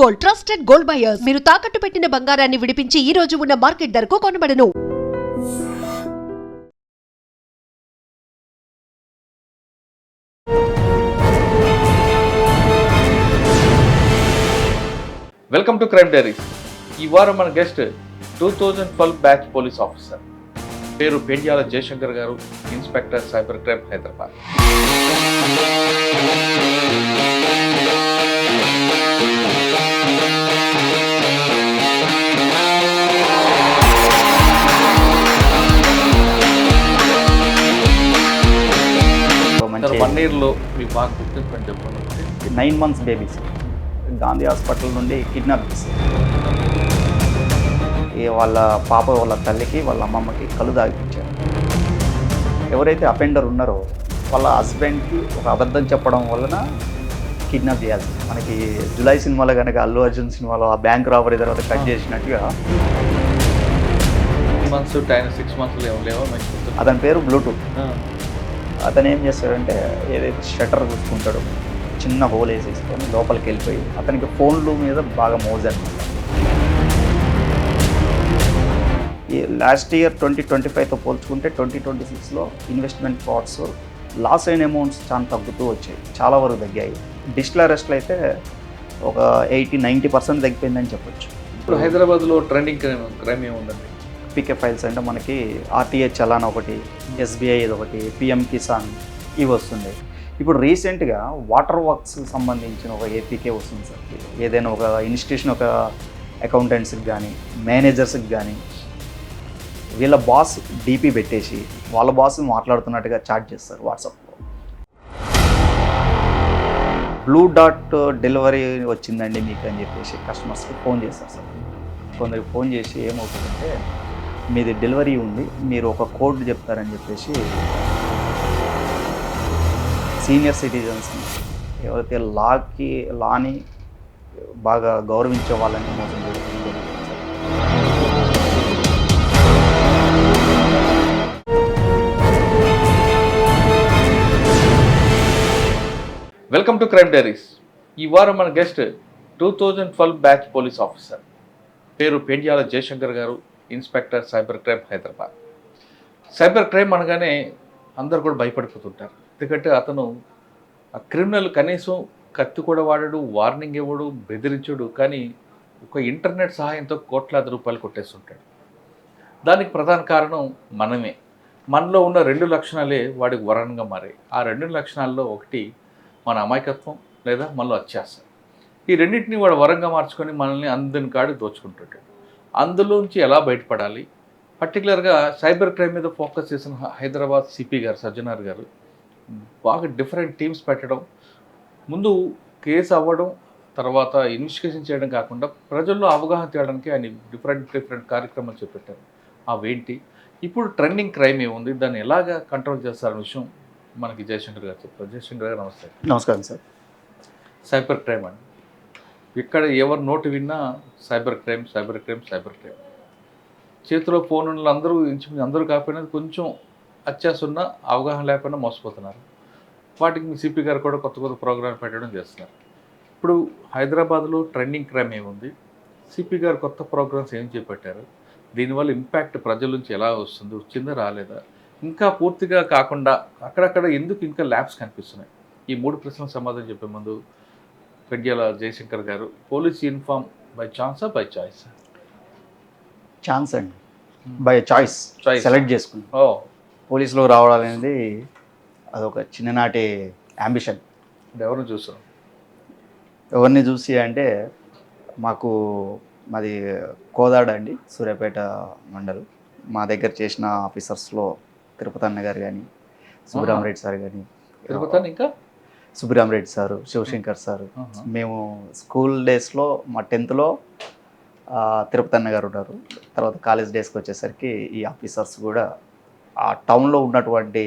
Gold, trusted gold buyers. మీరు తాకట్టు పెట్టిన బంగారాన్ని విడిపించి ఈ రోజు ఉన్న మార్కెట్ ధరకు కొనబడను. Welcome to Crime Diaries. ఈ వారం మన గెస్ట్ 2012 బ్యాచ్ పోలీస్ ఆఫీసర్, పేరు పెండ్యాల జయశంకర్ గారు, ఇన్స్పెక్టర్ సైబర్ క్రైమ్ హైదరాబాద్. మంచి 1 yearలో మీకు బాగా గుర్తింపు అని చెప్పండి. 9 months బేబీస్ గాంధీ హాస్పిటల్ నుండి కిడ్నాప్ చేశారు. వాళ్ళ పాప వాళ్ళ తల్లికి వాళ్ళ అమ్మమ్మకి కళ్ళు తాగిపించారు. ఎవరైతే అఫెండర్ ఉన్నారో వాళ్ళ హస్బెండ్కి ఒక అబద్ధం చెప్పడం వలన కిడ్నాప్ చేయాల్సి. మనకి జులై సినిమాలో కనుక అల్లు అర్జున్ సినిమాలో ఆ బ్యాంక్ రాబరీ తర్వాత కట్ చేసినట్టుగా 6 months లేవో అతని పేరు బ్లూటూత్. అతను ఏం చేస్తాడంటే ఏదైతే షట్టర్ కూర్చుకుంటాడో చిన్న హోల్ వేసేసుకొని లోపలికి వెళ్ళిపోయి అతనికి ఫోన్లు మీద బాగా మోజ్ అనమాట. ఈ లాస్ట్ ఇయర్ 2025తో పోల్చుకుంటే 2026లో ఇన్వెస్ట్మెంట్ ఫ్రాడ్స్ లాస్ అయిన అమౌంట్స్ చాలా తగ్గుతూ వచ్చాయి, చాలా వరకు తగ్గాయి. డిజిటల్ అరెస్ట్లు అయితే ఒక 80-90% తగ్గిపోయిందని చెప్పొచ్చు. ఇప్పుడు హైదరాబాద్లో ట్రెండింగ్ క్రైమ్ ఏముందండి? పీకే ఫైల్స్ అంటే మనకి ఆర్టీఏ చలాన్ ఒకటి, ఎస్బీఐ ఒకటి, పిఎం కిసాన్ ఇవి వస్తున్నాయి. ఇప్పుడు రీసెంట్గా వాటర్ వర్క్స్ సంబంధించిన ఒక ఏపీకే వస్తుంది సార్. ఏదైనా ఒక ఇన్స్టిట్యూషన్ ఒక అకౌంటెంట్స్కి కానీ మేనేజర్స్కి కానీ వీళ్ళ బాస్ డీపీ పెట్టేసి వాళ్ళ బాస్ మాట్లాడుతున్నట్టుగా చాట్ చేస్తారు వాట్సాప్లో. బ్లూ డాట్ డెలివరీ వచ్చిందండి మీకు అని చెప్పేసి కస్టమర్స్కి ఫోన్ చేస్తారు సార్. కొందరికి ఫోన్ చేసి ఏమవుతుందంటే మీది డెలివరీ ఉంది, మీరు ఒక కోడ్ చెప్తారని చెప్పేసి సీనియర్ సిటిజన్స్ని ఎవరైతే లాని బాగా గౌరవించే వాళ్ళని మోసం జరుగుతుంది. Welcome to Crime Diaries. ఈ వారం మన గెస్ట్ 2012 బ్యాచ్ పోలీస్ ఆఫీసర్, పేరు పెండ్యాల జయశంకర్ గారు, inspector cyber crime Hyderabad. Cyber crime అనగానే అందరు కూడా భయపడిపోతుంటారు. ఎందుకంటే అతను ఆ క్రిమినల్ కనీసం కత్తి కూడా వాడడు, వార్నింగ్ ఇవ్వడు, బెదిరించడు, కానీ ఒక ఇంటర్నెట్ సహాయంతో కోట్లాది రూపాయలు కొట్టేస్తుంటాడు. దానికి ప్రధాన కారణం మనమే. మనలో ఉన్న 2 లక్షణాలే వాడికి వరంగా మారాయి. ఆ 2 లక్షణాల్లో ఒకటి మన అమాయకత్వం లేదా మనలో అత్యాస. ఈ రెండింటిని వాడు వరంగా మార్చుకొని మనల్ని అందరి కాడికి దోచుకుంటుంటాడు. అందులోంచి ఎలా బయటపడాలి, పర్టికులర్గా సైబర్ క్రైమ్ మీద ఫోకస్ చేసిన హైదరాబాద్ సిపి గారు సజ్జనార్ గారు బాగా డిఫరెంట్ టీమ్స్ పెట్టడం, ముందు కేసు అవ్వడం, తర్వాత ఇన్వెస్టిగేషన్ చేయడం కాకుండా ప్రజల్లో అవగాహన తేయడానికి ఆయన డిఫరెంట్ కార్యక్రమాలు చేపట్టారు. అవేంటి, ఇప్పుడు ట్రెండింగ్ క్రైమ్ ఏముంది, దాన్ని ఎలాగా కంట్రోల్ చేస్తారనే విషయం మనకి జయశంకర్ గారు చెప్తారు. జయశంకర్ గారు నమస్తే. నమస్కారం సార్. సైబర్ క్రైమ్ అండి, ఇక్కడ ఎవరు నోటు విన్నా సైబర్ క్రైమ్. చేతిలో ఫోన్ ఉన్న అందరూ కాకపోయినా కొంచెం అత్యాస ఉన్న అవగాహన లేకపోయినా మోసపోతున్నారు. వాటికి మీ సిపి గారు కూడా కొత్త ప్రోగ్రాం పెట్టడం చేస్తున్నారు. ఇప్పుడు హైదరాబాద్లో ట్రెండింగ్ క్రైమ్ ఏముంది, సిపి గారు కొత్త ప్రోగ్రామ్స్ ఏం చేపట్టారు, దీనివల్ల ఇంపాక్ట్ ప్రజల నుంచి ఎలా వస్తుంది, వచ్చిందా రాలేదా, ఇంకా పూర్తిగా కాకుండా అక్కడక్కడ ఎందుకు ఇంకా ల్యాబ్స్ కనిపిస్తున్నాయి, ఈ 3 ప్రశ్నలకు సమాధానం చెప్పే ముందు పెండ్యాల జయశంకర్ గారు, పోలీస్ యూనిఫామ్ బై ఛాన్సా బై చాయిస్? ఛాన్స్ అండి, బై చాయిస్ సెలెక్ట్ చేసుకున్నాం. పోలీసులో రావడం అనేది అదొక చిన్ననాటి అంబిషన్. ఎవరిని చూసాం? ఎవరిని చూసి అంటే మాది కోదాడ అండి, సూర్యాపేట మండలం. మా దగ్గర చేసిన ఆఫీసర్స్లో తిరుపతి అన్న గారు కానీ, సుబ్రహ్మరెడ్డి సార్ కానీ, ఇంకా సుబ్రహ్మరెడ్డి సారు, శివశంకర్ సారు. మేము స్కూల్ డేస్లో మా 10th తిరుపతి అన్న గారు ఉన్నారు. తర్వాత కాలేజ్ డేస్కి వచ్చేసరికి ఈ ఆఫీసర్స్ కూడా ఆ టౌన్లో ఉన్నటువంటి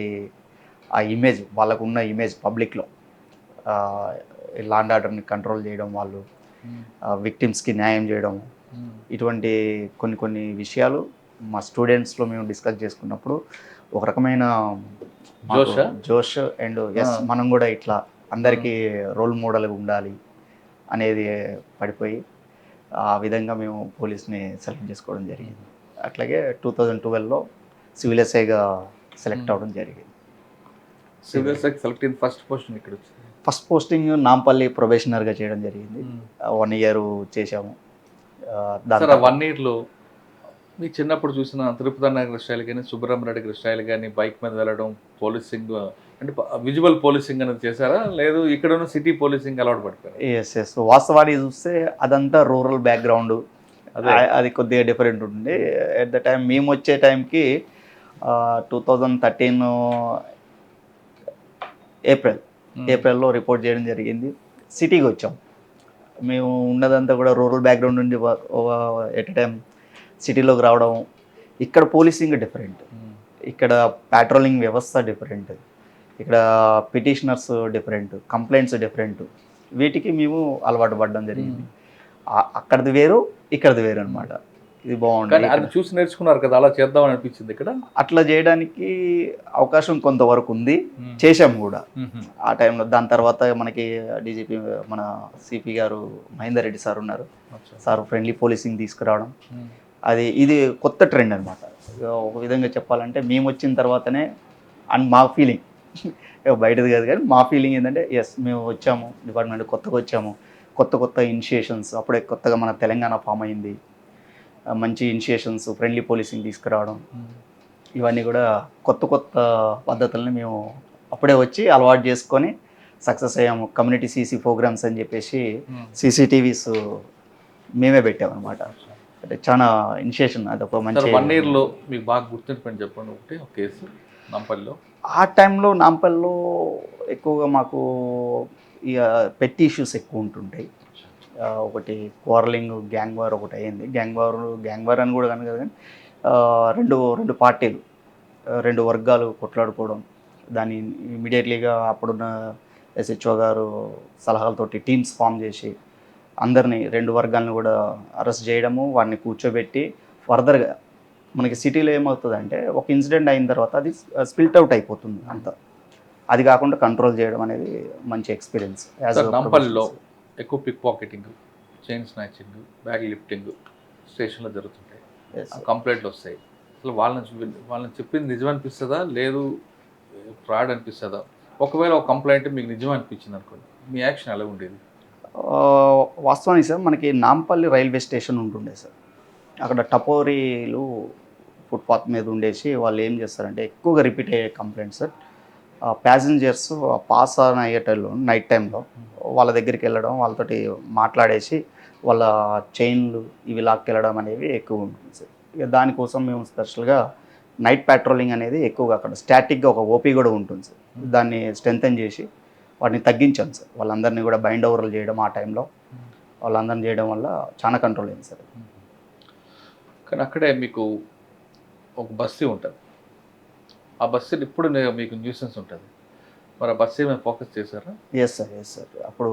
ఆ ఇమేజ్, వాళ్ళకు ఉన్న ఇమేజ్ పబ్లిక్లో లా అండ్ ఆర్డర్ని కంట్రోల్ చేయడం, వాళ్ళు విక్టిమ్స్కి న్యాయం చేయడం, ఇటువంటి కొన్ని విషయాలు మా స్టూడెంట్స్లో మేము డిస్కస్ చేసుకున్నప్పుడు ఒక రకమైన జోష్ అండ్ ఎస్ మనం కూడా ఇట్లా అందరికీ రోల్ మోడల్గా ఉండాలి అనేది పడిపోయి ఆ విధంగా మేము పోలీస్ని సెలెక్ట్ చేసుకోవడం జరిగింది. అట్లాగే 2012లో సివిల్ ఎస్ఐగా సెలెక్ట్ అవ్వడం జరిగింది. సివిల్ సెలెక్ట్ అయిన ఫస్ట్ పోస్టింగ్ ఇక్కడ వచ్చింది. ఫస్ట్ పోస్టింగ్ నాంపల్లి ప్రొబేషనర్గా చేయడం జరిగింది. 1 ఇయర్ చేశాము. దాని సార్ ఆ 1 ఇయర్లో మీ చిన్నప్పుడు చూసిన తిరుపతి నగర్ స్టైల్ కానీ సుబ్రహ్మరెడ్డి గారి స్టైల్ కానీ బైక్ మీద వెళ్ళడం పోలీసింగ్ అంటే విజువల్ పోలీసింగ్ అనేది చేశారా, లేదు ఇక్కడ ఉన్న సిటీ పోలీసింగ్ అలవాటు పడిపోయారు? ఎస్ వాస్తవానికి చూస్తే అదంతా రూరల్ బ్యాక్గ్రౌండ్, అది కొద్దిగా డిఫరెంట్ ఉంటుంది. ఎట్ ద టైం మేము వచ్చే టైంకి 2013 ఏప్రిల్లో రిపోర్ట్ చేయడం జరిగింది. సిటీకి వచ్చాం. మేము ఉన్నదంతా కూడా రూరల్ బ్యాక్గ్రౌండ్ నుండి ఎట్ టైం సిటీలోకి రావడం, ఇక్కడ పోలీసింగ్ డిఫరెంట్, ఇక్కడ ప్యాట్రోలింగ్ వ్యవస్థ డిఫరెంట్, ఇక్కడ పిటిషనర్స్ డిఫరెంట్, కంప్లైంట్స్ డిఫరెంట్. వీటికి మేము అలవాటు పడడం జరిగింది. అక్కడిది వేరు, ఇక్కడిది వేరు అనమాట. ఇది బాగుంటుంది. అది చూసి నేర్చుకున్నారు కదా, అలా చేద్దామని అనిపించింది ఇక్కడ. అట్లా చేయడానికి అవకాశం కొంతవరకు ఉంది, చేశాము కూడా ఆ టైంలో. దాని తర్వాత మనకి డీజీపీ మన సిపి గారు మహేందర్ రెడ్డి సార్ ఉన్నారు. సార్ ఫ్రెండ్లీ పోలీసింగ్ తీసుకురావడం, ఇది కొత్త ట్రెండ్ అనమాట. ఒక విధంగా చెప్పాలంటే మేము వచ్చిన తర్వాతనే అండ్ మా ఫీలింగ్ బయటది కాదు కానీ మా ఫీలింగ్ ఏంటంటే ఎస్ మేము వచ్చాము, డిపార్ట్మెంట్ కొత్తగా వచ్చాము, కొత్త ఇనిషియేషన్స్. అప్పుడే కొత్తగా మన తెలంగాణ ఫామ్ అయింది, మంచి ఇనిషియేషన్స్, ఫ్రెండ్లీ పోలీసింగ్ తీసుకురావడం, ఇవన్నీ కూడా కొత్త పద్ధతుల్ని మేము అప్పుడే వచ్చి అలవాటు చేసుకొని సక్సెస్ అయ్యాము. కమ్యూనిటీ సీసీ ప్రోగ్రామ్స్ అని చెప్పేసి సీసీటీవీస్ మేమే పెట్టామన్నమాట. అంటే చాలా ఇనిషియేషన్. అది ఒక మంచి 1 ఇయర్లో మీకు బాగా గుర్తుండిపోయింది చెప్పండి ఒకటి, ఒక కేసు నాంపల్లిలో. ఆ టైంలో నాంపల్లిలో ఎక్కువగా మాకు ఇక పెట్టి ఇష్యూస్ ఎక్కువ ఉంటుంటాయి. ఒకటి క్వారలింగ్, గ్యాంగ్ వార్ ఒకటి అయ్యింది. గ్యాంగ్ వార్ అని కూడా కానీ కానీ రెండు పార్టీలు, 2 వర్గాలు కొట్లాడుకోవడం. దాన్ని ఇమీడియట్లీగా అప్పుడున్న ఎస్హెచ్ఓ గారు సలహాలతోటి టీమ్స్ ఫామ్ చేసి అందరినీ 2 వర్గాలను కూడా అరెస్ట్ చేయడము, వాడిని కూర్చోబెట్టి ఫర్దర్గా మనకి సిటీలో ఏమవుతుందంటే ఒక ఇన్సిడెంట్ అయిన తర్వాత అది స్పిల్ట్ అవుట్ అయిపోతుంది అంతా. అది కాకుండా కంట్రోల్ చేయడం అనేది మంచి ఎక్స్పీరియన్స్. నాంపల్లిలో ఎక్కువ pick pocketing, chain snatching, bag lifting స్టేషన్లో జరుగుతుంటాయి, కంప్లైంట్లు వస్తాయి. అసలు వాళ్ళని చెప్పింది నిజం అనిపిస్తుందా, లేదు ఫ్రాడ్ అనిపిస్తుందా? ఒకవేళ ఒక కంప్లైంట్ మీకు నిజం అనిపించింది అనుకోండి, మీ యాక్షన్ ఎలా ఉండేది? వాస్తవానికి సార్ మనకి నాంపల్లి రైల్వే స్టేషన్ ఉంటుండే సార్. అక్కడ టపోరీలు ఫుట్పాత్ మీద ఉండేసి వాళ్ళు ఏం చేస్తారంటే ఎక్కువగా రిపీట్ అయ్యే complaints sir. Passengers pass on అయ్యేటప్పుడు నైట్ టైంలో వాళ్ళ దగ్గరికి వెళ్ళడం, వాళ్ళతోటి మాట్లాడేసి వాళ్ళ చైన్లు ఇవి లాక్కెళ్ళడం అనేవి ఎక్కువ ఉంటుంది సార్. ఇక దానికోసం మేము స్పెషల్గా నైట్ ప్యాట్రోలింగ్ అనేది ఎక్కువగా అక్కడ స్టాటిక్గా ఒక ఓపీ కూడా ఉంటుంది సార్. దాన్ని స్ట్రెంథెన్ చేసి వాటిని తగ్గించాం సార్. వాళ్ళందరినీ కూడా బైండ్ ఓవర్లు చేయడం, ఆ టైంలో వాళ్ళందరినీ చేయడం వల్ల చాలా కంట్రోల్ అయింది సార్. కానీ అక్కడే మీకు ఒక బస్సు ఉంటుంది, ఆ బస్సులు ఇప్పుడు మీకు న్యూసెన్స్ ఉంటుంది, మరి ఆ బస్సు ఏమైనా ఫోకస్ చేశారా? Yes sir. అప్పుడు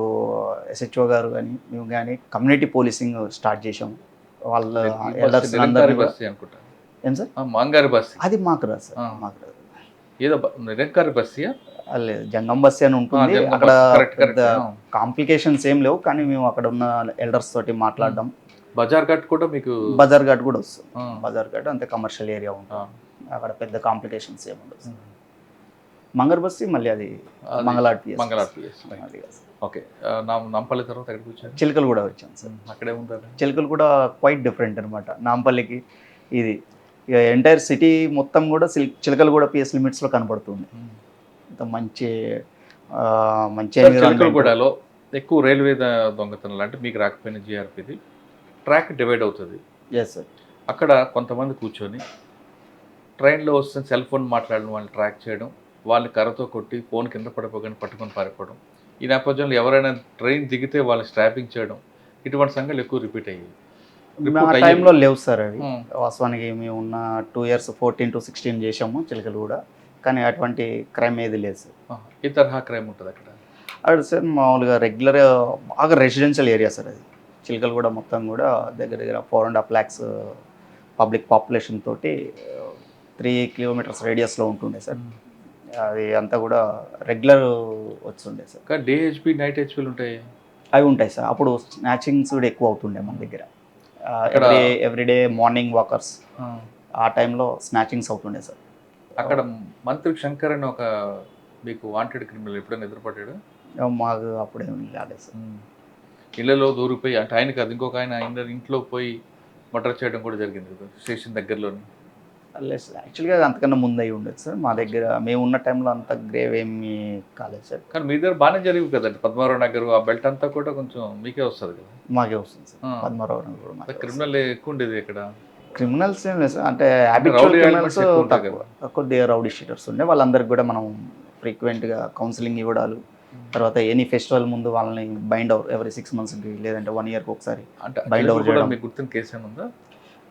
ఎస్హెచ్ఓ గారు కానీ మేము కానీ కమ్యూనిటీ పోలీసింగ్ స్టార్ట్ చేసాము. వాళ్ళ ఎల్డర్స్ అందరినీ కూడా. అనుకుంటా ఏం సార్? మాంగారి బస్సు. అది మాకు రాదు సార్, మాకు రాదు. ఏదో నిరంకారి బస్సు, లేదు జంగం బస్సు అని ఉంటుంది. అక్కడ కాంప్లికేషన్స్ ఏం లేవు, కానీ మేము అక్కడ ఉన్న ఎల్డర్స్ తోటి మాట్లాడడం. బజార్ ఘాట్ కూడా మీకు? బజార్ ఘాట్ కూడా వస్తుంది. బజార్ ఘాట్ అంతే కమర్షియల్ ఏరియా ఉంటుంది, అక్కడ పెద్ద కాంప్లికేషన్స్ ఏమి ఉండదు. మంగర్ బస్సు మళ్ళీ అది మంగళాట్ పిఎస్. ఓకే. నాంపల్లి తర్వాత ఎక్కడికి వచ్చారు? చిలకలు కూడా వచ్చాను సార్. అక్కడే ఉంటారు. చిలకలు కూడా క్వైట్ డిఫరెంట్ అనమాట నాంపల్లికి. ఇది ఇక ఎంటైర్ సిటీ మొత్తం కూడా చిలకలు కూడా పిఎస్ లిమిట్స్లో కనబడుతుంది. ఇంత మంచి చిలకలగూడలో ఎక్కువ రైల్వే దొంగతనం లాంటి మీకు రాకపోయిన జిఆర్పిది ట్రాక్ డివైడ్ అవుతుంది. Yes sir. అక్కడ కొంతమంది కూర్చొని ట్రైన్లో వస్తున్న సెల్ ఫోన్ మాట్లాడిన వాళ్ళని ట్రాక్ చేయడం, వాళ్ళని కర్రతో కొట్టి ఫోన్ కింద పడిపోగానే పట్టుకొని పారిపోవడం, ఈ నేపథ్యంలో ఎవరైనా ట్రైన్ దిగితే వాళ్ళని స్ట్రాపింగ్ చేయడం, ఇటువంటి సంఘటనలు ఎక్కువ రిపీట్ అయ్యాయి. ఆ టైంలో లేవు సార్ అవి. వాస్తవానికి మేము ఉన్న 2 years 14 to 16 చేసాము చిలకలు కూడా, కానీ అటువంటి క్రైమ్ ఏది లేదు సార్. ఈ తరహా క్రైమ్ ఉంటుంది అక్కడ? అక్కడ సార్ మామూలుగా రెగ్యులర్ బాగా రెసిడెన్షియల్ ఏరియా సార్ అది. చిలకలు కూడా మొత్తం కూడా దగ్గర 4.5 lakhs పబ్లిక్ పాపులేషన్ తోటి 3 kilometers రేడియస్లో ఉంటుండే సార్. అది అంతా కూడా రెగ్యులర్ వస్తుండే సార్. కానీ డే హెచ్పి, నైట్ హెచ్పీలు ఉంటాయి. అవి ఉంటాయి సార్. అప్పుడు స్నాచింగ్స్ కూడా ఎక్కువ అవుతుండే మన దగ్గర. ఎవ్రీడే మార్నింగ్ వాకర్స్ ఆ టైంలో స్నాచింగ్స్ అవుతుండే సార్. అక్కడ మంత్రి శంకర్ అని ఒక మీకు వాంటెడ్ క్రిమినల్ ఎప్పుడైనా ఎదురుపడ్డాడు? మాకు అప్పుడేం రాలేదు సార్. ఇళ్ళలో దూరిపోయి అంటే ఆయన కాదు ఇంకొక ఆయన ఇంట్లో పోయి మర్డర్ చేయడం కూడా జరిగింది కదా స్టేషన్ దగ్గరలోని. లేదు సార్, యాక్చువల్గా అంతకన్నా ముందు అయి ఉండదు సార్. మా దగ్గర మేము ఉన్న టైంలో అంత గ్రేవ్ ఏమీ కాలేదు సార్. కానీ మీ దగ్గర బాగానే జరిగి కదండి పద్మారావు నగర్ ఆ బెల్ట్ అంతా కూడా కొంచెం మీకే వస్తుంది కదా. మాకే వస్తుంది సార్. పద్మారావు కూడా మాకే క్రిమినల్ ఎక్కువ ఉండేది ఇక్కడ. క్రిమినల్స్ ఏం లేదు సార్, అంటే హ్యాబిచువల్ rowdy క్రిమినల్స్ elements ఎక్కువ ఉంటాయి కదా. కొద్దిగా రౌడీ షీటర్స్ ఉండే వాళ్ళందరికీ కూడా మనం ఫ్రీక్వెంట్గా కౌన్సిలింగ్ ఇవ్వడాలు, తర్వాత ఎనీ ఫెస్టివల్ ముందు వాళ్ళని బైండ్ అవుట్ ఎవరీ 6 monthsకి లేదంటే 1 yearకి ఒకసారి అంటే బైండ్ అవుట్ చేయడం. మీకు గుర్తున్న కేసు ఏముందా?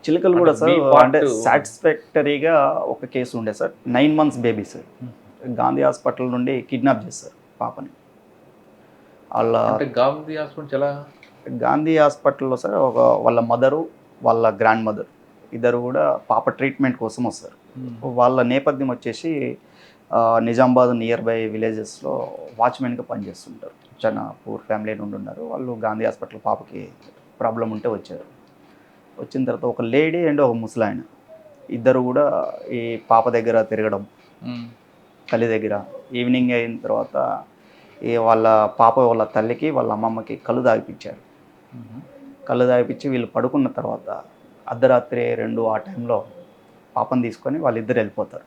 చిలుకలు కూడా సార్ మీ part- అంటే సాటిస్ఫాక్టరీగా ఒక కేసు ఉండే sir. 9 months baby sir. Gandhi hospital నుండి కిడ్నాప్ చేస్తారు పాపని. వాళ్ళ అంటే గాంధీ హాస్పిటల్ ఎలా? గాంధీ హాస్పిటల్లో సార్ వాళ్ళ మదరు వాళ్ళ గ్రాండ్ మదర్ ఇద్దరు కూడా పాప ట్రీట్మెంట్ కోసం వస్తారు. వాళ్ళ నేపథ్యం వచ్చేసి నిజామాబాద్ నియర్ బై విలేజెస్లో వాచ్మెన్గా పనిచేస్తుంటారు. చాలా పూర్ ఫ్యామిలీ నుండి ఉన్నారు వాళ్ళు. గాంధీ హాస్పిటల్ పాపకి ప్రాబ్లం ఉంటే వచ్చారు. వచ్చిన తర్వాత ఒక లేడీ అండ్ ఒక ముసలాయన ఇద్దరు కూడా ఈ పాప దగ్గర తిరగడం, తల్లి దగ్గర. ఈవినింగ్ అయిన తర్వాత వాళ్ళ పాప వాళ్ళ తల్లికి వాళ్ళ అమ్మమ్మకి కళ్ళు తాగిపించారు. కళ్ళు తాగిపించి వీళ్ళు పడుకున్న తర్వాత అర్ధరాత్రి 2 ఆ టైంలో పాపను తీసుకొని వాళ్ళిద్దరు వెళ్ళిపోతారు.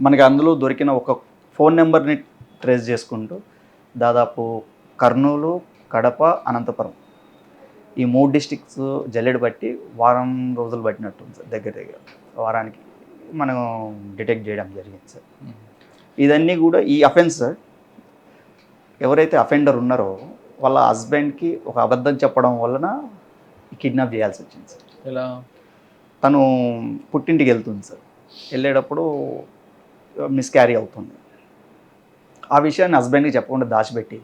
మనకి అందులో దొరికిన ఒక ఫోన్ నెంబర్ని ట్రేస్ చేసుకుంటూ దాదాపు కర్నూలు, కడప, అనంతపురం ఈ 3 డిస్ట్రిక్ట్స్ జల్లెడ బట్టి వారం రోజులు పట్టినట్టు ఉంది సార్. దగ్గర వారానికి మనం డిటెక్ట్ చేయడం జరిగింది సార్. ఇదన్నీ కూడా ఈ అఫెన్స్ సార్, ఎవరైతే అఫెండర్ ఉన్నారో వాళ్ళ హస్బెండ్కి ఒక అబద్ధం చెప్పడం వలన కిడ్నాప్ చేయాల్సి వచ్చింది సార్. ఎలా? తను పుట్టింటికి వెళ్తుంది సార్. వెళ్ళేటప్పుడు మిస్క్యారీ అవుతుంది. ఆ విషయాన్ని హస్బెండ్కి చెప్పకుండా దాచిపెట్టి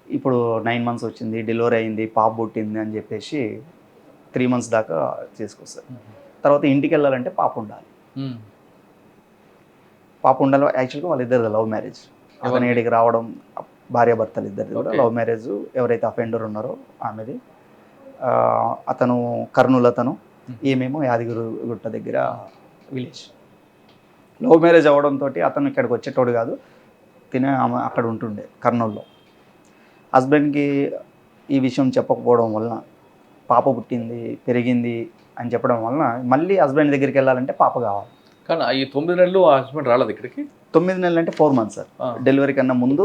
ఇప్పుడు 9 months వచ్చింది, డెలివరీ అయింది, పాప పుట్టింది అని చెప్పేసి 3 months దాకా చేసుకొస్తారు. తర్వాత ఇంటికి వెళ్ళాలంటే పాప ఉండాలి. పాప ఉండాలి. యాక్చువల్గా వాళ్ళిద్దరిది లవ్ మ్యారేజ్. అతని ఏడికి రావడం భార్యాభర్తలు ఇద్దరిది కూడా లవ్ మ్యారేజ్. ఎవరైతే అఫెండర్ ఉన్నారో ఆమెది. అతను కర్నూలు, అతను ఈమెమో యాదగిరిగుట్ట దగ్గర విలేజ్. లవ్ మ్యారేజ్ అవ్వడంతో అతను ఇక్కడికి వచ్చేటోడు కాదు, ఆమె అక్కడ ఉంటుండే కర్నూలులో. హస్బెండ్కి ఈ విషయం చెప్పకపోవడం వలన పాప పుట్టింది, పెరిగింది అని చెప్పడం వలన మళ్ళీ హస్బెండ్ దగ్గరికి వెళ్ళాలంటే పాప కావాలి. కానీ ఈ 9 నెలలు ఆ హస్బెండ్ రాలేదు ఇక్కడికి? 9 నెలలు అంటే 4 months సార్. డెలివరీ కన్నా ముందు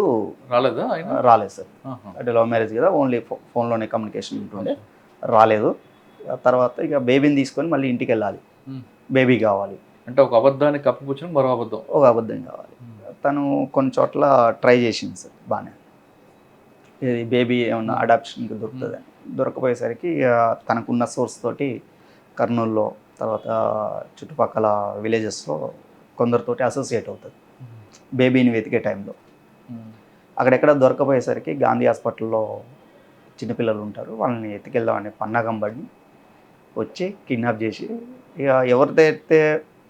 రాలేదా ఆయన? రాలేదు సార్. అంటే లవ్ మ్యారేజ్ కదా, ఓన్లీ ఫోన్లోనే కమ్యూనికేషన్ ఉంటుండే. రాలేదు. తర్వాత ఇక బేబీని తీసుకొని మళ్ళీ ఇంటికి వెళ్ళాలి, బేబీ కావాలి అంటే ఒక అబద్ధాన్ని కప్పిపుచ్చిన మరో అబద్ధం. ఒక అబద్ధం కావాలి. తను కొన్ని చోట్ల ట్రై చేసింది సార్ బాగానే, ఇది బేబీ ఏమన్నా అడాప్షన్కి దొరుకుతుందని. దొరకపోయేసరికి తనకున్న సోర్స్ తోటి కర్నూలులో తర్వాత చుట్టుపక్కల విలేజెస్లో కొందరితోటి అసోసియేట్ అవుతుంది బేబీని వెతికే టైంలో. అక్కడెక్కడ దొరకపోయేసరికి గాంధీ హాస్పిటల్లో చిన్నపిల్లలు ఉంటారు, వాళ్ళని ఎత్తుకెళ్దామని పన్నాగం పడి వచ్చి కిడ్నాప్ చేసి ఇక ఎవరిదైతే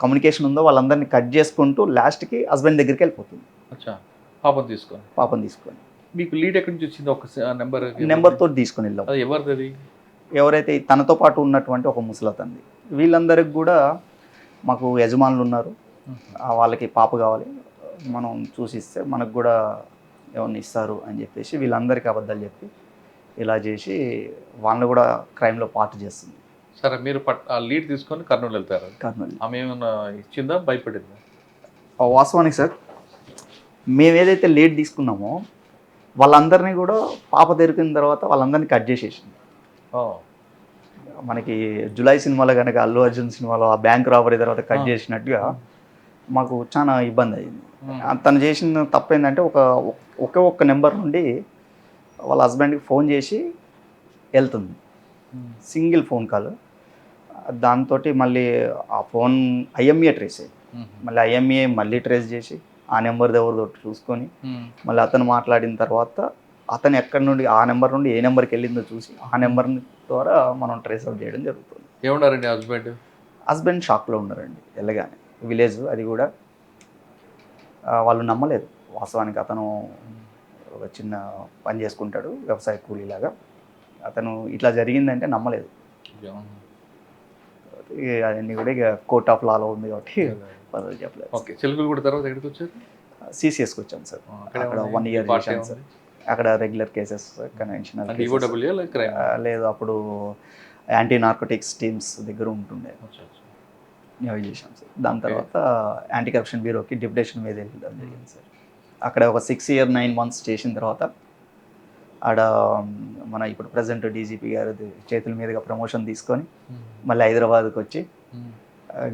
కమ్యూనికేషన్ ఉందో వాళ్ళందరినీ కట్ చేసుకుంటూ లాస్ట్కి హస్బెండ్ దగ్గరికి వెళ్ళిపోతుంది. అచ్చా, పాపని తీసుకొని. మీకు లీడ్ ఎక్కడి నుంచి వచ్చింది? ఒక నెంబర్తో తీసుకొని వెళ్ళాం. అది ఎవరిది? ఎవరైతే తనతో పాటు ఉన్నటువంటి ఒక ముసలతంది. వీళ్ళందరికి కూడా మాకు యజమానులు ఉన్నారు, వాళ్ళకి పాప కావాలి, మనం చూసిస్తే మనకు కూడా ఏమన్నా ఇస్తారు అని చెప్పేసి వీళ్ళందరికీ అబద్ధాలు చెప్పి ఇలా చేసి వాళ్ళని కూడా క్రైమ్లో పార్ట్ చేస్తుంది. సరే, మీరు ఆ లీడ్ తీసుకొని కర్నూలు వెళ్తారు. కర్నూలు ఆమె ఏమన్నా ఇచ్చిందా, భయపడిందా? వాస్తవానికి సార్, మేము ఏదైతే లీడ్ తీసుకున్నామో వాళ్ళందరినీ కూడా పాప దొరికిన తర్వాత వాళ్ళందరినీ కట్ చేసేసింది. మనకి జులై సినిమాలో కనుక అల్లు అర్జున్ సినిమాలో ఆ బ్యాంక్ రాబరీ తర్వాత కట్ చేసినట్టుగా మాకు చాలా ఇబ్బంది అయింది. తను చేసిన తప్పు ఏంటంటే ఒక్క నెంబర్ నుండి వాళ్ళ హస్బెండ్కి ఫోన్ చేసి వెళ్తుంది, సింగిల్ ఫోన్ కాల్. దాంతో మళ్ళీ ఆ ఫోన్ ఐఎంఏ ట్రేస్ అయ్యింది. మళ్ళీ ఐఎంఏ మళ్ళీ ట్రేస్ చేసి ఆ నెంబర్ ఎవరిదో చూసుకొని మళ్ళీ అతను మాట్లాడిన తర్వాత అతను ఎక్కడి నుండి ఆ నెంబర్ నుండి ఏ నెంబర్కి వెళ్ళిందో చూసి ఆ నెంబర్ ద్వారా మనం ట్రేస్ అవుట్ చేయడం జరుగుతుంది. ఏమన్నారండి హస్బెండ్? షాక్లో ఉన్నారండి వెళ్ళగానే. విలేజ్ అది కూడా వాళ్ళు నమ్మలేదు వాస్తవానికి. అతను సార్, ఒక చిన్న పని చేసుకుంటాడు వ్యవసాయ కూలీలాగా. అతను ఇట్లా జరిగిందంటే నమ్మలేదు. ఇక అవన్నీ కూడా ఇక కోర్ట్ ఆఫ్ లాలో ఉంది కాబట్టి పదవి చెప్పలేదు. ఓకే, చిలుకలు కూడా తర్వాత ఎక్కడికి వచ్చారు? సిసిఎస్కి వచ్చాం సార్. అక్కడ 1 year చేశాను సార్. అక్కడ రెగ్యులర్ కేసెస్, కన్వెన్షనల్ లేదు, అప్పుడు యాంటీ నార్కోటిక్స్ టీమ్స్ దగ్గర ఉంటుండే, అవి చేశాం సార్. దాని తర్వాత యాంటీ కరప్షన్ బ్యూరోకి డిప్యుటేషన్ మీద వెళ్ళడం జరిగింది సార్. అక్కడ ఒక 6 year 9 months చేసిన తర్వాత ఆడ మన ఇప్పుడు ప్రజెంట్ డీజీపీ గారి చేతుల మీదుగా ప్రమోషన్ తీసుకొని మళ్ళీ హైదరాబాద్కి వచ్చి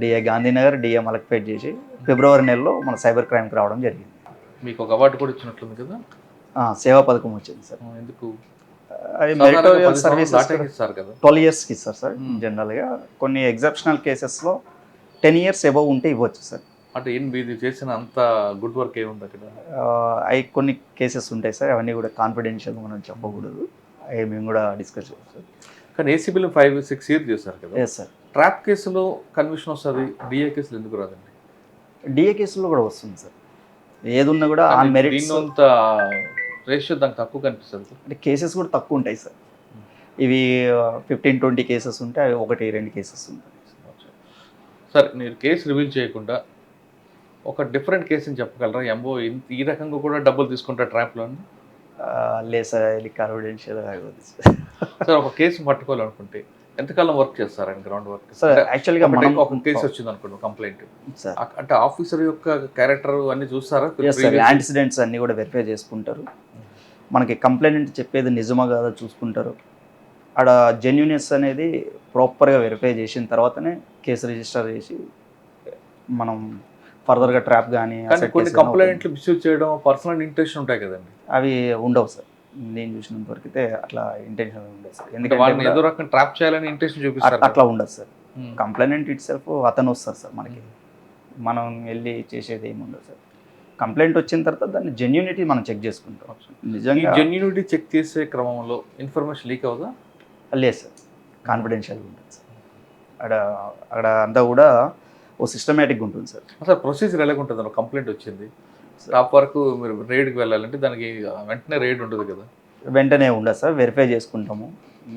డిఏ గాంధీనగర్, డిఏ మలక్పేట్ చేసి ఫిబ్రవరి నెలలో మన సైబర్ క్రైమ్కి రావడం జరిగింది. మీకు ఒక అవార్డు కూడా ఇచ్చినట్లుంది కదా? సేవా పథకం వచ్చింది సార్. ఎందుకు? అది మెరిటోరియల్ సర్వీసెస్ ఇస్తారు కదా, 12 yearsకి ఇస్తారు సార్ జనరల్గా. కొన్ని ఎగ్జెప్షనల్ కేసెస్లో 10 years అబవ్ ఉంటే ఇవ్వచ్చు సార్. అంటే ఇది చేసిన అంత గుడ్ వర్క్ ఏముంది అక్కడ? అవి కొన్ని కేసెస్ ఉంటాయి సార్, అవన్నీ కూడా కాన్ఫిడెన్షియల్గా మనం చెప్పకూడదు, అవి మేము కూడా డిస్కస్ చేస్తాం సార్. కానీ ఏసీబీలో 5-6 years చేస్తారు కదా. Yes sir. ట్రాప్ కేసులో కన్విషన్ వస్తుంది, డిఏ కేసులు ఎందుకు రాదండి? డిఏ కేసులో కూడా వస్తుంది సార్, ఏది ఉన్నా కూడా ఆన్ మెరిట్స్. అంత రేషియో దానికి తక్కువ కనిపిస్తుంది. అంటే కేసెస్ కూడా తక్కువ ఉంటాయి సార్. ఇవి 15-20 కేసెస్ ఉంటాయి, అవి 1-2 కేసెస్ ఉంటాయి సార్. మీరు కేసు రివీల్ చేయకుండా ఒక డిఫరెంట్ కేసుని చెప్పగలరా? ఎంబో ఈ రకంగా కూడా డబ్బులు తీసుకుంటారు ట్రాప్లో? లేదు సార్, ఇది కాన్ఫిడెన్షియల్ సార్. ఒక కేసు పట్టుకోవాలనుకుంటే ఎంతకాలం వర్క్ చేస్తారు ఆయన? Ground work sir. యాక్చువల్గా ఒక కేసు వచ్చింది అనుకోండి, కంప్లైంట్ సార్, అంటే ఆఫీసర్ యొక్క క్యారెక్టర్ అన్ని చూస్తారా? యాంటిసిడెంట్స్ అన్ని కూడా వెరిఫై చేసుకుంటారు. మనకి కంప్లైంట్ చెప్పేది నిజమా కాదా చూసుకుంటారు. ఆడ జెన్యూనెస్ అనేది ప్రాపర్గా వెరిఫై చేసిన తర్వాతనే కేసు రిజిస్టర్ చేసి మనం ఫర్దర్గా ట్రాప్ కానీ కొన్ని కంప్లైంట్లు మిస్యూజ్ చేయడం, పర్సనల్ ఇంటెన్షన్ ఉంటాయి కదండి, అవి ఉండవు సార్. నేను చూసినంత వరకు అయితే అట్లా ఇంటెన్షన్ ఉండదు సార్. ఎందుకంటే వాళ్ళని ఏదో రకం ట్రాప్ చేయాలని ఇంటెన్షన్ చూపిస్తారు, అట్లా ఉండదు సార్. కంప్లైంట్ ఇట్ సెల్ఫ్ అతను వస్తారు సార్, మనకి మనం వెళ్ళి చేసేది ఏమి ఉండదు సార్. కంప్లైంట్ వచ్చిన తర్వాత దాన్ని జెన్యూనిటీ మనం చెక్ చేసుకుంటాం. నిజంగా జెన్యూనిటీ చెక్ చేసే క్రమంలో ఇన్ఫర్మేషన్ లీక్ అవుదా? లేదు సార్, కాన్ఫిడెన్షియల్గా ఉంటుంది సార్. అక్కడ అంతా కూడా ఓ సిస్టమేటిక్గా ఉంటుంది సార్. సార్ ప్రొసీజర్ ఎలాగ ఉంటుంది? కంప్లైంట్ వచ్చింది, టాప్ వరకు మీరు రైడ్కి వెళ్ళాలంటే దానికి వెంటనే రైడ్ ఉంటుంది కదా? వెంటనే ఉండదు సార్, వెరిఫై చేసుకుంటాము.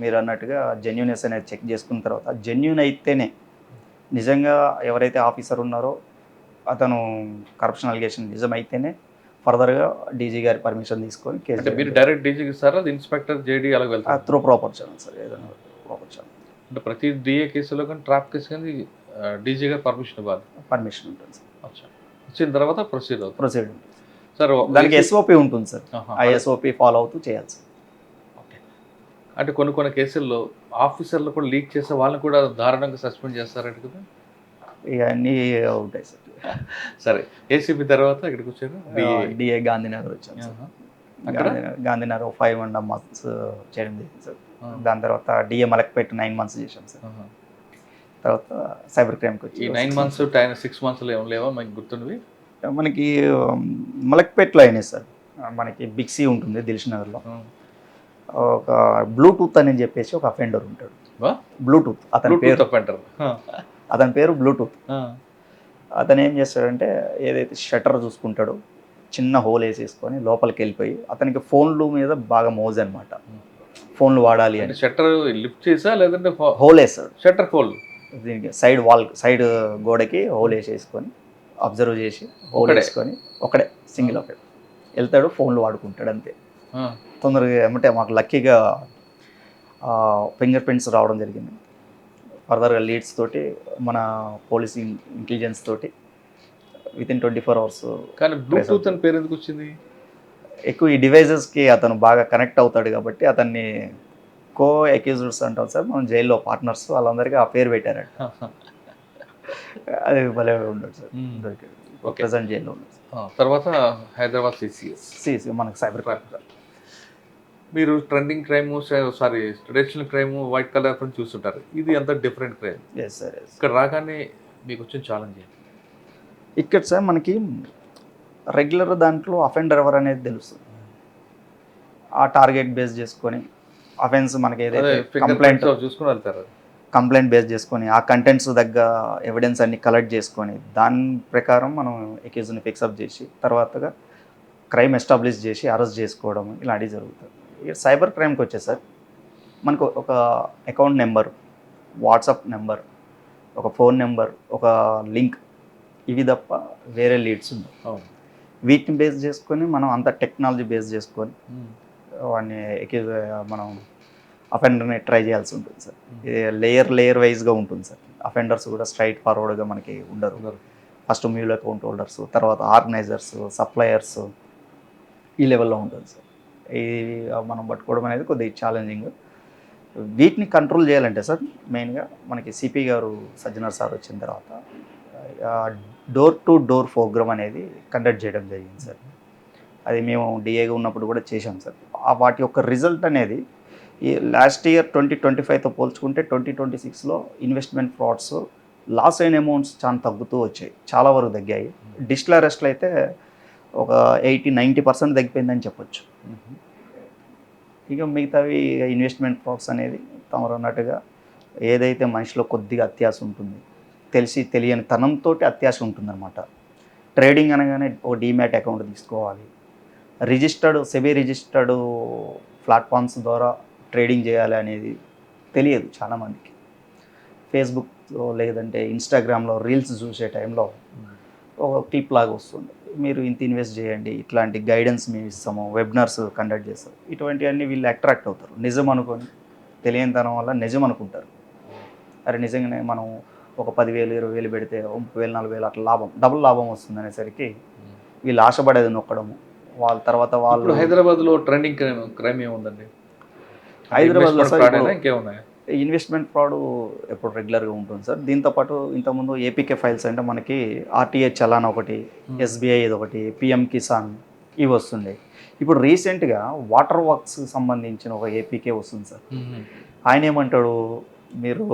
మీరు అన్నట్టుగా జెన్యూనెస్ అనేది చెక్ చేసుకున్న తర్వాత జెన్యూన్ అయితేనే, నిజంగా ఎవరైతే ఆఫీసర్ ఉన్నారో అతను కరప్షన్ అలిగేషన్ నిజమైతేనే ఫర్దర్గా డీజీ గారి పర్మిషన్ తీసుకొని కేసు. మీరు డైరెక్ట్ డీజీకి ఇస్తారా, ఇన్స్పెక్టర్ జేడీ అలాగ వెళ్తారు? త్రూ ప్రాపర్ ఛానల్ సార్, ఏదైనా ప్రాపర్ ఛానల్. అంటే ప్రతి డిఏ కేసులో కానీ ట్రాప్ కేసు కానీ డీజీ గారు పర్మిషన్ ఇవ్వాలి? పర్మిషన్ ఉంటుంది సార్. వచ్చిన తర్వాత ప్రొసీడ్ ఉంటుంది సార్. దానికి ఎస్ఓపి ఉంటుంది సార్, ఆ ఎస్ఓపి ఫాలో అవుతూ చేయాలి సార్. ఓకే. అంటే కొన్ని కేసుల్లో ఆఫీసర్లు కూడా లీక్ చేసే వాళ్ళని కూడా దారుణంగా సస్పెండ్ చేస్తారంట కదా? ఇవన్నీ ఉంటాయి సార్. సరే, ఏసీబీ తర్వాత ఎక్కడికి వచ్చారు? డిఏ గాంధీనగర్ వచ్చాను సార్. గాంధీనగర్ 5.5 months చేయడం జరిగింది సార్. దాని తర్వాత డిఏ మలక్పేట 9 months చేశాం సార్. తర్వాత సైబర్ క్రైమ్కి వచ్చి 9 months 6 months ఏం లేవా మనకి గుర్తున్నవి? మనకి మలక్పేట్లో అయినాయి సార్. మనకి బిగ్సీ ఉంటుంది దిల్షునగర్లో. ఒక బ్లూటూత్ అని చెప్పేసి ఒక అఫెండర్ ఉంటాడు. బ్లూటూత్ అతని పేరు బ్లూటూత్. అతను ఏం చేస్తాడంటే, ఏదైతే షట్టర్ చూసుకుంటాడో చిన్న హోల్ వేసేసుకొని లోపలికి వెళ్ళిపోయి, అతనికి ఫోన్లు మీద బాగా మోజ్ అనమాట. ఫోన్లు వాడాలి అని షట్టర్ లిఫ్ట్ చేసా, లేదంటే హోల్ వేస్తాడు. షట్టర్ హోల్ దీనికి సైడ్ గోడకి హోల్ వేసేసుకొని అబ్జర్వ్ చేసి హోల్ వేసుకొని ఒకడే సింగిల్ ఒకడే వెళ్తాడు, ఫోన్లు వాడుకుంటాడు అంతే. తొందరగా ఏమంటే మాకు లక్కీగా ఫింగర్ ప్రింట్స్ రావడం జరిగింది. ఫర్దర్గా లీడ్స్ తోటి మన పోలీస్ ఇంటెలిజెన్స్ తోటి వితిన్ 24 hours. కానీ బ్లూటూత్ అని పేరు ఎందుకు వచ్చింది? ఎక్కువ ఈ డివైజెస్కి అతను బాగా కనెక్ట్ అవుతాడు కాబట్టి అతన్ని కో అక్యూజ్డ్స్ అంటాం సార్, మనం జైల్లో పార్ట్నర్స్ వాళ్ళందరికీ ఆ పేరు పెట్టారట. అది భలే ఉండదు సార్. ప్రజెంట్ జైల్లో ఉండదు సార్. తర్వాత హైదరాబాద్ సిసిఎస్ మనకు సైబర్ క్రైమ్. మీరు trending crime, sorry traditional crime, white colour friend చూస్తుంటారు. ఇది అంత డిఫరెంట్ క్రైమ్. Yes sir. ఇక్కడ రాగానే మీకు వచ్చిన ఛాలెంజ్ ఏంటి? ఇక్కడ సార్ మనకి రెగ్యులర్ దాంట్లో అఫెండర్ ఎవరు అనేది తెలుస్తుంది. ఆ టార్గెట్ బేస్ చేసుకొని అఫెన్స్ మనకి ఏదైతే కంప్లైంట్ చూసుకుని వెళ్తారు, కంప్లైంట్ బేస్ చేసుకొని ఆ కంటెంట్స్ దగ్గర ఎవిడెన్స్ అన్ని కలెక్ట్ చేసుకొని దాని ప్రకారం మనం అక్యూజ్ని ఫిక్సప్ చేసి తర్వాతగా క్రైమ్ ఎస్టాబ్లిష్ చేసి అరెస్ట్ చేసుకోవడం ఇలాంటివి జరుగుతుంది. ఇక సైబర్ క్రైమ్కి వచ్చే సార్ మనకు ఒక అకౌంట్ నెంబర్, వాట్సాప్ నెంబర్, ఒక ఫోన్ నెంబర్, ఒక లింక్, ఇవి తప్ప వేరే లీడ్స్ ఉన్నాయి. అవును. వీటిని బేస్ చేసుకొని మనం అంత టెక్నాలజీ బేస్ చేసుకొని వాడిని మనం అఫెండర్ని ట్రై చేయాల్సి ఉంటుంది సార్. ఇది లేయర్ వైజ్గా ఉంటుంది సార్. అఫెండర్స్ కూడా స్ట్రైట్ ఫార్వర్డ్గా మనకి ఉండరు. ఫస్ట్ మ్యూల్ అకౌంట్ హోల్డర్స్, తర్వాత ఆర్గనైజర్స్, సప్లయర్స్, ఈ లెవెల్లో ఉంటుంది సార్. ఇది మనం పట్టుకోవడం అనేది కొద్దిగా ఛాలెంజింగ్. వీటిని కంట్రోల్ చేయాలంటే సార్ మెయిన్గా మనకి సిపి గారు సజ్జనర్ సార్ వచ్చిన తర్వాత డోర్ టు డోర్ ప్రోగ్రామ్ అనేది కండక్ట్ చేయడం జరిగింది సార్. అది మేము డిఏగా ఉన్నప్పుడు కూడా చేశాం సార్. వాటి యొక్క రిజల్ట్ అనేది ఈ లాస్ట్ ఇయర్ 2025తో పోల్చుకుంటే 2026లో ఇన్వెస్ట్మెంట్ ఫ్రాడ్స్ లాస్ అయిన అమౌంట్స్ చాలా తగ్గుతూ వచ్చాయి, చాలా వరకు తగ్గాయి. డిజిటల్ అరెస్ట్లు అయితే ఒక 80-90% తగ్గిపోయిందని చెప్పొచ్చు. ఇక మిగతావి ఇన్వెస్ట్మెంట్ ఫ్రాడ్స్ అనేది తమరు అన్నట్టుగా ఏదైతే మనిషిలో కొద్దిగా అత్యాశ ఉంటుంది, తెలియని తనంతో అత్యాశ ఉంటుందన్నమాట. ట్రేడింగ్ అనగానే ఓ డీమ్యాట్ అకౌంట్ తీసుకోవాలి, సెబీ రిజిస్టర్డ్ ప్లాట్ఫామ్స్ ద్వారా ట్రేడింగ్ చేయాలి అనేది తెలియదు చాలామందికి. ఫేస్బుక్లో లేదంటే ఇన్స్టాగ్రామ్లో రీల్స్ చూసే టైంలో ఒక క్లిప్ లాగా వస్తుంది, మీరు ఇంత ఇన్వెస్ట్ చేయండి, ఇట్లాంటి గైడెన్స్ మేము ఇస్తాము, వెబినార్స్ కండక్ట్ చేస్తాం, ఇటువంటివన్నీ వీళ్ళు అట్రాక్ట్ అవుతారు. నిజం అనుకొని తెలియని తనం వల్ల నిజం అనుకుంటారు. అరే నిజంగానే మనం ఒక 10,000 20,000 పెడితే 30,000 40,000 అట్లా డబుల్ లాభం వస్తుంది అనేసరికి వీళ్ళు ఆశపడేది నొక్కడము. వాళ్ళ తర్వాత వాళ్ళు హైదరాబాద్లో ట్రెండింగ్ క్రైమ్ ఏముందండి? హైదరాబాద్లో ఇంకేమున్నాయి? ఇన్వెస్ట్మెంట్ ఫ్రాడ్ ఎప్పుడు రెగ్యులర్గా ఉంటుంది సార్. దీంతోపాటు ఇంతకుముందు ఏపీకే ఫైల్స్ అంటే మనకి ఆర్టీఏ చలాన్ ఒకటి, ఎస్బీఐ ఇది ఒకటి, పిఎం కిసాన్ ఇవి వస్తుండే. ఇప్పుడు రీసెంట్గా వాటర్ వర్క్స్ సంబంధించిన ఒక ఏపీకే వస్తుంది సార్. ఆయన ఏమంటాడు, మీరు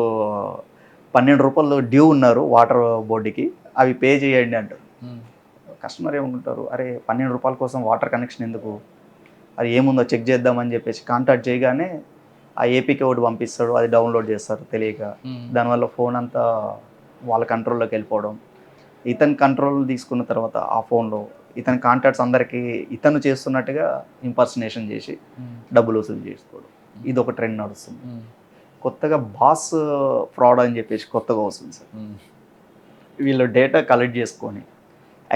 12 రూపాయలు డ్యూ ఉన్నారు వాటర్ బోర్డుకి, అవి పే చేయండి అంటారు. కస్టమర్ ఏమనుకుంటారు, అరే 12 రూపాయల కోసం వాటర్ కనెక్షన్ ఎందుకు, అది ఏముందో చెక్ చేద్దామని చెప్పేసి కాంటాక్ట్ చేయగానే ఆ ఏపీకే ఒకటి పంపిస్తాడు, అది డౌన్లోడ్ చేస్తారు తెలియక. దానివల్ల ఫోన్ అంతా వాళ్ళ కంట్రోల్లోకి వెళ్ళిపోవడం. ఇతని కంట్రోల్ తీసుకున్న తర్వాత ఆ ఫోన్లో ఇతని కాంటాక్ట్స్ అందరికీ ఇతను చేస్తున్నట్టుగా ఇంపర్సనేషన్ చేసి డబ్బులు వసూలు చేసుకోవడం, ఇది ఒక ట్రెండ్ నడుస్తుంది. కొత్తగా బాస్ ఫ్రాడ్ అని చెప్పేసి కొత్తగా వస్తుంది సార్. వీళ్ళు డేటా కలెక్ట్ చేసుకొని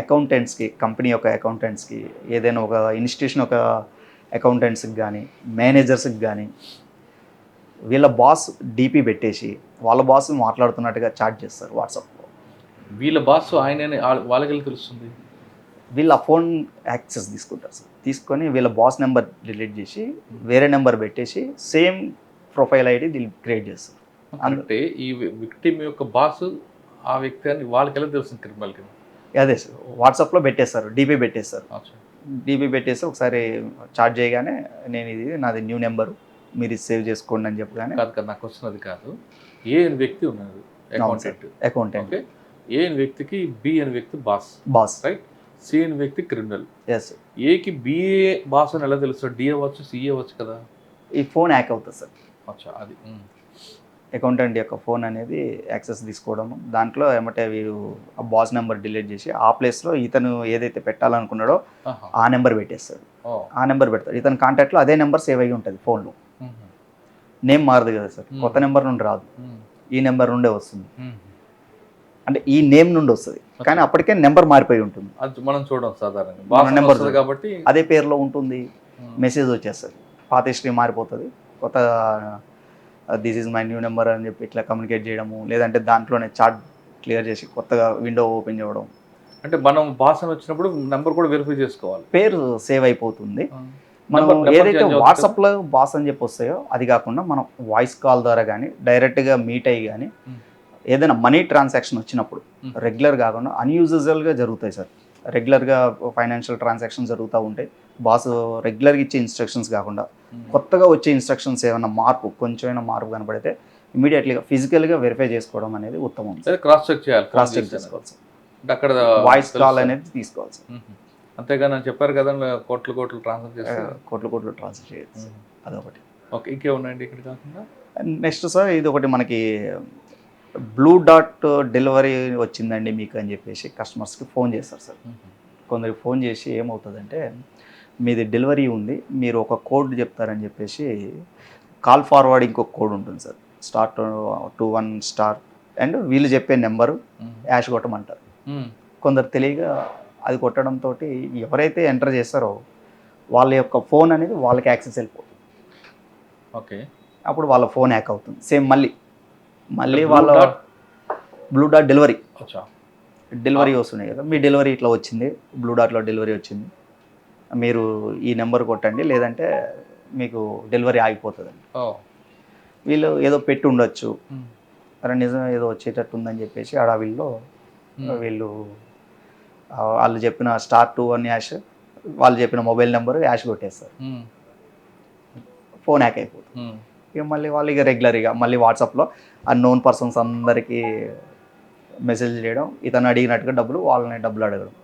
అకౌంటెంట్స్కి, కంపెనీ యొక్క అకౌంటెంట్స్కి, ఏదైనా ఒక ఇన్స్టిట్యూషన్ ఒక అకౌంటెంట్స్కి కానీ మేనేజర్స్కి కానీ వీళ్ళ బాస్ డీపీ పెట్టేసి వాళ్ళ బాస్ మాట్లాడుతున్నట్టుగా చాట్ చేస్తారు వాట్సాప్లో. వీళ్ళ బాస్ ఆయననే వాళ్ళకి తెలుస్తుంది. వీళ్ళ ఫోన్ యాక్సెస్ తీసుకుంటారు సార్. తీసుకొని వీళ్ళ బాస్ నెంబర్ డిలీట్ చేసి వేరే నెంబర్ పెట్టేసి సేమ్ ప్రొఫైల్ ఐడి వీళ్ళు క్రియేట్ చేస్తారు. అంటే ఈ విక్టిమ్ యొక్క బాస్ ఆ వ్యక్తి అని వాళ్ళకి ఎలా తెలుస్తుంది క్రిమినల్కి? అదే సార్, వాట్సాప్లో పెట్టేస్తారు, డీపీ పెట్టేస్తారు. డీపీ పెట్టేసి ఒకసారి చాట్ చేయగానే నేను ఇది నాది న్యూ నెంబరు, మీరు ఇది సేవ్ చేసుకోండి అని చెప్పగానే. కాదు నాకు క్వశ్చన్ అది కాదు. ఏ అని వ్యక్తి ఉన్నారు అకౌంటెంట్, ఏ అని వ్యక్తికి బి అని వ్యక్తి బాస్ రైట్, సి అని వ్యక్తి క్రిమినల్. ఎస్. ఏకి బిఏ బాస్ అని ఎలా తెలుస్తుంది? డి అవ్వచ్చు, సి అవ్వచ్చు కదా. ఈ ఫోన్ హ్యాక్ అవుతుంది సార్. అది అకౌంటెంట్ యొక్క ఫోన్ అనేది యాక్సెస్ తీసుకోవడము, దాంట్లో ఏమంటే వీరు ఆ బాస్ నెంబర్ డిలీట్ చేసి ఆ ప్లేస్లో ఇతను ఏదైతే పెట్టాలనుకున్నాడో ఆ నెంబర్ పెట్టేస్తాడు. ఆ నెంబర్ పెడతాడు. ఇతని కాంటాక్ట్లో అదే నెంబర్ సేవ్ అయ్యి ఉంటుంది ఫోన్లో. నేమ్ మారదు కదా సార్, కొత్త నెంబర్ నుండి రాదు, ఈ నెంబర్ నుండే వస్తుంది. అంటే ఈ నేమ్ నుండి వస్తుంది, కానీ అప్పటికే నెంబర్ మారిపోయి ఉంటుంది. మనం చూడడం సాధారణంగా నెంబర్ కాబట్టి అదే పేరులో ఉంటుంది. మెసేజ్ వచ్చేస్తుంది, పాత హిస్టరీ మారిపోతుంది, కొత్త this is my new number అని చెప్పి ఇట్లా కమ్యూనికేట్ చేయడము, లేదంటే దాంట్లోనే చాట్ క్లియర్ చేసి కొత్తగా విండో ఓపెన్ చేయడం. అంటే మనం బాస్ అని వచ్చినప్పుడు నెంబర్ కూడా వెరిఫై చేసుకోవాలి, పేరు సేవ్ అయిపోతుంది. మనం ఏదైతే వాట్సాప్లో బాస్ అని చెప్పి వస్తాయో అది కాకుండా మనం వాయిస్ కాల్ ద్వారా కానీ డైరెక్ట్గా మీట్ అయ్యి కానీ ఏదైనా మనీ ట్రాన్సాక్షన్ వచ్చినప్పుడు రెగ్యులర్ కాకుండా అన్యూజువల్గా జరుగుతాయి సార్. రెగ్యులర్గా ఫైనాన్షియల్ ట్రాన్సాక్షన్ జరుగుతూ ఉంటాయి. బాస్ రెగ్యులర్గా ఇచ్చే ఇన్స్ట్రక్షన్స్ కాకుండా కొత్తగా వచ్చే ఇన్స్ట్రక్షన్స్ ఏమైనా కొంచెమైనా మార్పు కనపడితే ఇమీడియట్లీగా ఫిజికల్గా వెరిఫై చేసుకోవడం అనేది ఉత్తమం. క్రాస్ చెక్ చేయాలి, క్రాస్ చెక్ చేసుకోవాలి సార్. అక్కడ వాయిస్ కాల్ అనేది తీసుకోవాలి సార్. అంతేగాని చెప్పారు కదా కోట్లు ట్రాన్స్ఫర్ చేస్తారు, కోట్లు ట్రాన్స్ఫర్ చేయొచ్చు. అదొకటి. ఓకే, ఇంకేమున్నాయండి ఇక్కడ కాకుండా? నెక్స్ట్ సార్ ఇది ఒకటి మనకి బ్లూ డాట్ డెలివరీ వచ్చిందండి మీకు అని చెప్పేసి కస్టమర్స్కి ఫోన్ చేస్తారు సార్. కొందరికి ఫోన్ చేసి ఏమవుతుందంటే మీది డెలివరీ ఉంది, మీరు ఒక కోడ్ చెప్తారని చెప్పేసి కాల్ ఫార్వర్డ్ ఇంకొక కోడ్ ఉంటుంది సార్, *21* అండ్ వీళ్ళు చెప్పే నెంబరు యాష్ కొట్టమంటారు. కొందరు తెలియక అది కొట్టడంతో ఎవరైతే ఎంటర్ చేస్తారో వాళ్ళ యొక్క ఫోన్ అనేది వాళ్ళకి యాక్సెస్ వెళ్ళిపోతుంది. ఓకే, అప్పుడు వాళ్ళ ఫోన్ హ్యాక్ అవుతుంది. సేమ్ మళ్ళీ వాళ్ళ బ్లూ డాట్ డెలివరీ వస్తున్నాయి కదా, మీ డెలివరీ ఇట్లా వచ్చింది, బ్లూ డాట్లో డెలివరీ వచ్చింది, మీరు ఈ నెంబర్ కొట్టండి లేదంటే మీకు డెలివరీ ఆగిపోతుందండి. వీళ్ళు ఏదో పెట్టి ఉండొచ్చు, అరే నిజం ఏదో వచ్చేటట్టు ఉందని చెప్పేసి అడవిలో వీళ్ళు వాళ్ళు చెప్పిన *21# వాళ్ళు చెప్పిన మొబైల్ నెంబర్ యాష్ కొట్టేస్తారు, ఫోన్ హ్యాక్ అయిపోతుంది. ఇక మళ్ళీ వాళ్ళు ఇక రెగ్యులర్గా మళ్ళీ వాట్సాప్లో అన్నోన్ పర్సన్స్ అందరికీ మెసేజ్ చేయడం, ఇతను అడిగినట్టుగా వాళ్ళని డబ్బులు అడగడం.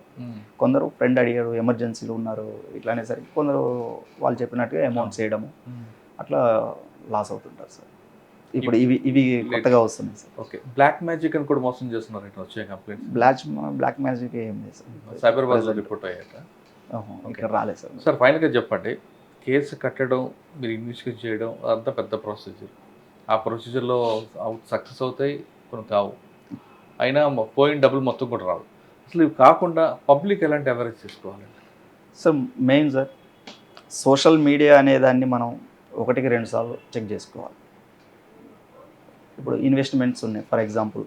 కొందరు ఫ్రెండ్ అడిగారు, ఎమర్జెన్సీలు ఉన్నారు ఇట్లా అనేసరికి కొందరు వాళ్ళు చెప్పినట్టుగా అమౌంట్స్ వేయడము, అట్లా లాస్ అవుతుంటారు సార్. ఇప్పుడు ఇవి కొత్తగా వస్తున్నాయి సార్. ఓకే, బ్లాక్ మ్యాజిక్ అని కూడా మోసం చేస్తున్నారు ఇట్లా వచ్చే కంప్లైంట్స్. బ్లాక్ మ్యాజిక్ ఏం లేదు సార్, సైబరాబాద్లో రిపోర్ట్ అయ్యాక ఇక్కడ రాలేదు సార్. సార్ ఫైనల్గా చెప్పండి, కేసు కట్టడం, మీరు ఇన్వెస్టిగేట్ చేయడం అదంతా పెద్ద ప్రొసీజర్. ఆ ప్రొసీజర్లో సక్సెస్ అవుతాయి, కొన్ని కావు, అయినా పోయిన డబ్బులు మొత్తం కూడా రావు. అసలు ఇవి కాకుండా పబ్లిక్ ఎలాంటి అవేర్నెస్ చేసుకోవాలండి? Sir main sir social media అనే దాన్ని మనం 1-2 సార్లు చెక్ చేసుకోవాలి. ఇప్పుడు ఇన్వెస్ట్మెంట్స్ ఉన్నాయి, ఫర్ ఎగ్జాంపుల్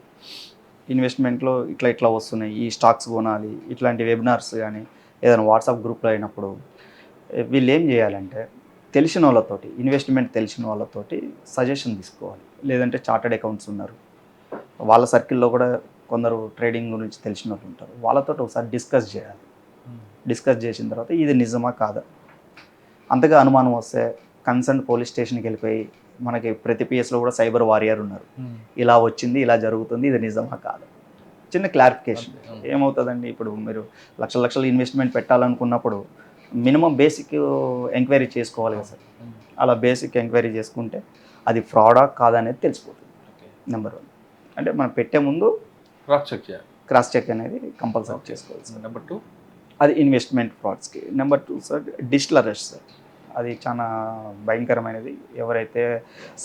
ఇన్వెస్ట్మెంట్లో ఇట్లా వస్తున్నాయి, ఈ స్టాక్స్ కొనాలి, ఇట్లాంటి వెబినార్స్ కానీ ఏదైనా వాట్సాప్ గ్రూప్లో అయినప్పుడు వీళ్ళు ఏం చేయాలంటే తెలిసిన వాళ్ళతోటి, ఇన్వెస్ట్మెంట్ తెలిసిన వాళ్ళతోటి సజెషన్ తీసుకోవాలి. లేదంటే చార్టెడ్ అకౌంట్స్ ఉన్నారు, వాళ్ళ సర్కిల్లో కూడా కొందరు ట్రేడింగ్ గురించి తెలిసిన వాళ్ళు ఉంటారు, వాళ్ళతో ఒకసారి డిస్కస్ చేయాలి. డిస్కస్ చేసిన తర్వాత ఇది నిజమా కాదా, అంతగా అనుమానం వస్తే కన్సర్న్ పోలీస్ స్టేషన్కి వెళ్ళిపోయి, మనకి ప్రతి పిఎస్లో కూడా సైబర్ వారియర్ ఉన్నారు, ఇలా వచ్చింది, ఇలా జరుగుతుంది, ఇది నిజమా కాదా, చిన్న క్లారిఫికేషన్. ఏమవుతుందండి, ఇప్పుడు మీరు లక్షలు ఇన్వెస్ట్మెంట్ పెట్టాలనుకున్నప్పుడు మినిమం బేసిక్ ఎంక్వైరీ చేసుకోవాలి కదా సార్. అలా బేసిక్ ఎంక్వైరీ చేసుకుంటే అది ఫ్రాడా కాదా అనేది తెలిసిపోతుంది. నెంబర్ 1 అంటే మనం పెట్టే ముందు క్రాస్ చెక్ అనేది కంపల్సరీ చేసుకోవాలి సార్. నెంబర్ 2 అది ఇన్వెస్ట్మెంట్ ఫ్రాడ్స్కి. Number 2 sir digital arrest sir, అది చాలా భయంకరమైనది. ఎవరైతే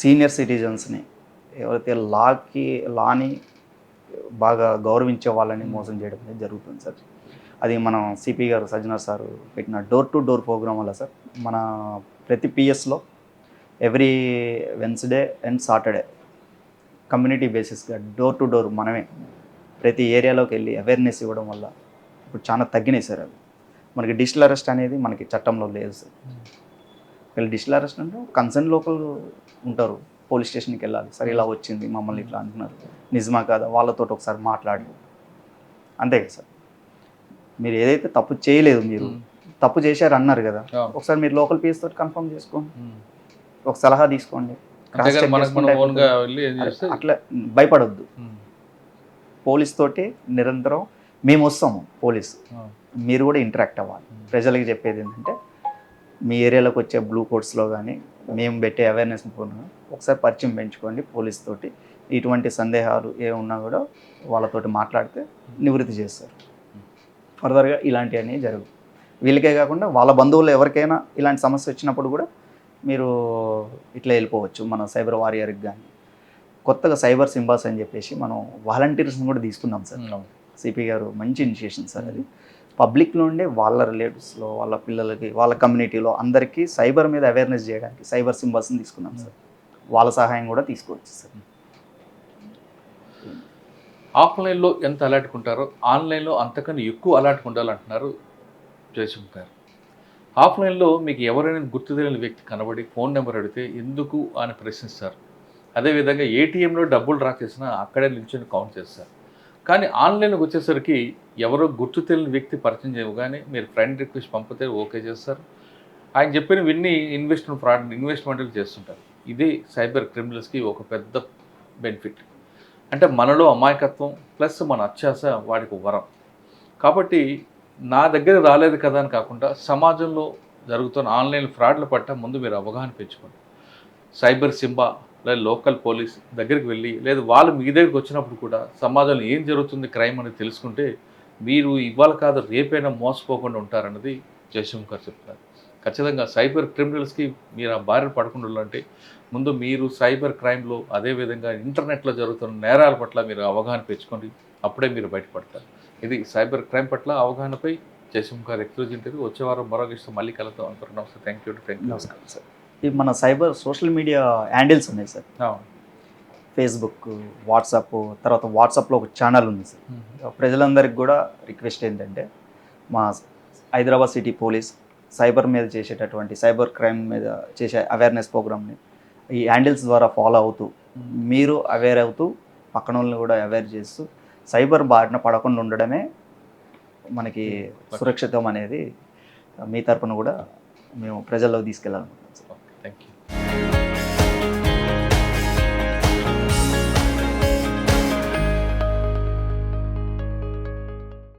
సీనియర్ సిటిజన్స్ని, ఎవరైతే లాని బాగా గౌరవించే వాళ్ళని మోసం చేయడం అనేది జరుగుతుంది సార్. అది మనం సిపి గారు సజ్జనర్ సార్ పెట్టిన డోర్ టు డోర్ ప్రోగ్రామ్ వల్ల సార్, మన ప్రతి పిఎస్లో every Wednesday and Saturday community బేసిస్గా డోర్ టు డోర్ మనమే ప్రతి ఏరియాలోకి వెళ్ళి అవేర్నెస్ ఇవ్వడం వల్ల ఇప్పుడు చాలా తగ్గినాయి సార్. అవి మనకి డిజిటల్ అరెస్ట్ అనేది మనకి చట్టంలో లేదు సార్. వీళ్ళు డిజిటల్ అరెస్ట్ అంటే కన్సర్న్ లోకల్ ఉంటారు, పోలీస్ స్టేషన్కి వెళ్ళాలి, సరే ఇలా వచ్చింది మమ్మల్ని ఇట్లా అంటున్నారు, నిజమా కాదా, వాళ్ళతో ఒకసారి మాట్లాడి, అంతే కదా సార్. మీరు ఏదైతే తప్పు చేయలేదు, మీరు తప్పు చేశారు అన్నారు కదా, ఒకసారి మీరు లోకల్ పిఎస్ తోటి కన్ఫర్మ్ చేసుకోండి, ఒక సలహా తీసుకోండి, అట్లా భయపడొద్దు. పోలీస్ తోటి నిరంతరం మేము వస్తాము, పోలీస్ మీరు కూడా ఇంటరాక్ట్ అవ్వాలి. ప్రజలకి చెప్పేది ఏంటంటే మీ ఏరియాలోకి వచ్చే బ్లూ కోడ్స్లో కానీ మేము పెట్టే అవేర్నెస్ ఒకసారి పరిచయం పెంచుకోండి పోలీస్ తోటి. ఇటువంటి సందేహాలు ఏమున్నా కూడా వాళ్ళతోటి మాట్లాడితే నివృత్తి చేస్తారు. ఫర్దర్గా ఇలాంటివన్నీ జరుగు. వీళ్ళకే కాకుండా వాళ్ళ బంధువులు ఎవరికైనా ఇలాంటి సమస్య వచ్చినప్పుడు కూడా మీరు ఇట్లా వెళ్ళిపోవచ్చు మన సైబర్ వారియర్కి. కానీ కొత్తగా సైబర్ సింబాస్ అని చెప్పేసి మనం వాలంటీర్స్ని కూడా తీసుకున్నాం సార్. సిపి గారు మంచి ఇనిషియేషన్ సార్. అది పబ్లిక్లో ఉండే వాళ్ళ రిలేటివ్స్లో, వాళ్ళ పిల్లలకి, వాళ్ళ కమ్యూనిటీలో అందరికీ సైబర్ మీద అవేర్నెస్ చేయడానికి సైబర్ సింబాల్స్ని తీసుకున్నాం సార్. వాళ్ళ సహాయం కూడా తీసుకోవచ్చు సార్. ఆఫ్లైన్లో ఎంత అలర్ట్ ఉంటారో ఆన్లైన్లో అంతకన్నా ఎక్కువ అలర్ట్ ఉండాలంటున్నారు జయశంకర్ గారు. ఆఫ్లైన్లో మీకు ఎవరైనా గుర్తు తెలియని వ్యక్తి కనబడి ఫోన్ నెంబర్ అడిగితే ఎందుకు అని ప్రశ్నిస్తారు. అదేవిధంగా ఏటీఎంలో డబ్బులు డ్రా చేసినా అక్కడే నిల్చొని కౌంట్ చేస్తారు. కానీ ఆన్లైన్లోకి వచ్చేసరికి ఎవరో గుర్తు తెలియని వ్యక్తి పరిచయం చేయగానే మీరు ఫ్రెండ్ రిక్వెస్ట్ పంపితే ఓకే చేస్తారు. ఆయన చెప్పిన విన్ని ఇన్వెస్ట్మెంట్లు చేస్తుంటారు. ఇది సైబర్ క్రిమినల్స్కి ఒక పెద్ద బెనిఫిట్. అంటే మనలో అమాయకత్వం ప్లస్ మన అత్యాశ వాడికి వరం. కాబట్టి నా దగ్గర రాలేదు కదా అని కాకుండా సమాజంలో జరుగుతున్న ఆన్లైన్ ఫ్రాడ్ల పట్ల ముందు మీరు అవగాహన పెంచుకోండి. సైబర్ సింబా లేదా లోకల్ పోలీస్ దగ్గరికి వెళ్ళి లేదా వాళ్ళు మీ దగ్గరికి వచ్చినప్పుడు కూడా సమాజంలో ఏం జరుగుతుంది క్రైమ్ అనేది తెలుసుకుంటే మీరు ఇవాళ కాదు రేపైనా మోసపోకుండా ఉంటారన్నది జయశంకర్ చెప్తున్నారు. ఖచ్చితంగా సైబర్ క్రిమినల్స్కి మీరు ఆ బారిన పడకుండా ఉండాలంటే ముందు మీరు సైబర్ క్రైమ్లో అదేవిధంగా ఇంటర్నెట్లో జరుగుతున్న నేరాల పట్ల మీరు అవగాహన పెంచుకోండి. అప్పుడే మీరు బయటపడతారు. ఇది సైబర్ క్రైమ్ పట్ల అవగాహనపై జయశంకర్ ఎక్స్క్లూజివ్ ఇంటర్వ్యూ. వచ్చే వారం మరో విషయం మళ్ళీ కలుద్దాం అంటారు. నమస్తే. Thank you. నమస్కారం సార్. ఈ మన సోషల్ మీడియా హ్యాండిల్స్ ఉన్నాయి సార్. ఫేస్బుక్, వాట్సాప్, తర్వాత వాట్సాప్లో ఒక ఛానల్ ఉంది సార్. ప్రజలందరికీ కూడా రిక్వెస్ట్ ఏంటంటే మా హైదరాబాద్ సిటీ పోలీస్ సైబర్ మీద చేసేటటువంటి సైబర్ క్రైమ్ మీద చేసే అవేర్నెస్ ప్రోగ్రామ్ని ఈ హ్యాండిల్స్ ద్వారా ఫాలో అవుతూ మీరు అవేర్ అవుతూ పక్కన వాళ్ళని కూడా అవేర్ చేస్తూ సైబర్ బారిన పడకుండా ఉండడమే మనకి సురక్షితం అనేది మీ తరపున కూడా మేము ప్రజల్లోకి తీసుకెళ్ళాలనుకుంటున్నాం సార్. Thank you.